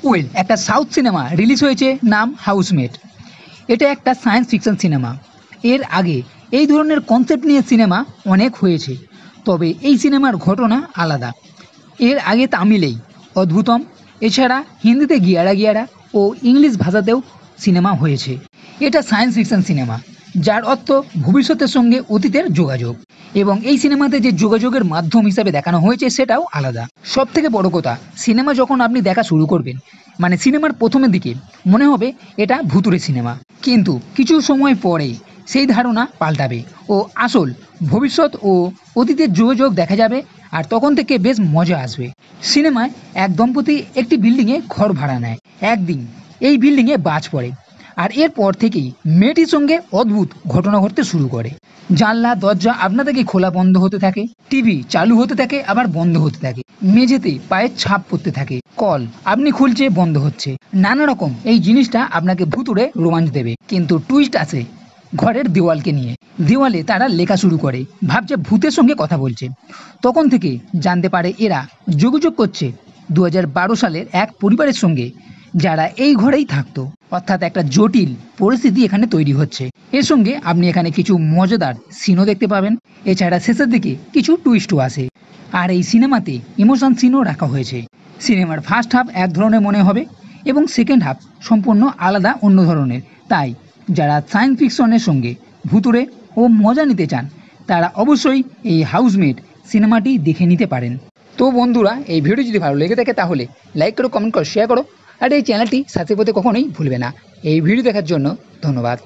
Well, একটা south cinema release হয়েছে, নাম হাউসমেট। এটা একটা সায়েন্স ফিকশন সিনেমা। এর আগে এই ধরনের কনসেপ্ট নিয়ে সিনেমা অনেক হয়েছে, তবে এই সিনেমার ঘটনা আলাদা। এর আগে তামিলেই অদ্ভুতম, এছাড়া হিন্দিতে গিয়ারা গিয়ারা ও ইংলিশ ভাষাতেও সিনেমা হয়েছে। এটা সায়েন্স ফিকশন সিনেমা, যার অর্থ ভবিষ্যতের সঙ্গে অতীতের যোগাযোগ, এবং এই সিনেমাতে যে যোগাযোগের মাধ্যম হিসাবে দেখানো হয়েছে সেটাও আলাদা। সব থেকে বড় কথা, সিনেমা যখন আপনি দেখা শুরু করবেন, মানে সিনেমার প্রথমের দিকে মনে হবে এটা ভুতুড়ে সিনেমা, কিন্তু কিছু সময় পরেই সেই ধারণা পাল্টাবে ও আসল ভবিষ্যৎ ও অতীতের যোগাযোগ দেখা যাবে, আর তখন থেকে বেশ মজা আসবে। সিনেমায় এক দম্পতি একটি বিল্ডিংয়ে ঘর ভাড়া নেয়। একদিন এই বিল্ডিংয়ে বাজ পড়ে, আর এরপর থেকেই মেয়েটির সঙ্গে অদ্ভুত ঘটনা ঘটতে শুরু করে। জানলা দরজা আপনা থেকে খোলা বন্ধ হতে থাকে, টিভি চালু হতে থাকে আবার বন্ধ হতে থাকে, মেঝেতে পায়ের ছাপ পড়তে থাকে, কল আপনি খুলছে বন্ধ হচ্ছে, নানা রকম এই জিনিসটা আপনাকে ভুতুড়ে রোমাঞ্চ দেবে। কিন্তু টুইস্ট আছে ঘরের দেওয়ালকে নিয়ে। দেওয়ালে তারা লেখা শুরু করে, ভাবছে ভূতের সঙ্গে কথা বলছে। তখন থেকে জানতে পারে এরা যোগাযোগ করছে 2012 সালের এক পরিবারের সঙ্গে, যারা এই ঘরেই থাকতো। অর্থাৎ একটা জটিল পরিস্থিতি এখানে তৈরি হচ্ছে। এর সঙ্গে আপনি এখানে কিছু মজাদার সিনও দেখতে পাবেন, এছাড়া শেষের দিকে কিছু টুইস্টও আসে। আর এই সিনেমাতে ইমোশন সিনও রাখা হয়েছে। সিনেমার ফার্স্ট হাফ এক ধরনের মনে হবে এবং সেকেন্ড হাফ সম্পূর্ণ আলাদা অন্য ধরনের। তাই যারা সায়েন্স ফিকশনের সঙ্গে ভুতুড়ে ও মজা নিতে চান, তারা অবশ্যই এই হাউসমেট সিনেমাটি দেখে নিতে পারেন। তো বন্ধুরা, এই ভিডিও যদি ভালো লেগে থাকে তাহলে লাইক করো, কমেন্ট করো, শেয়ার করো, আর এই চ্যানেলটি সাবস্ক্রাইব করতে কখনোই ভুলবে না। এই ভিডিও দেখার জন্য ধন্যবাদ।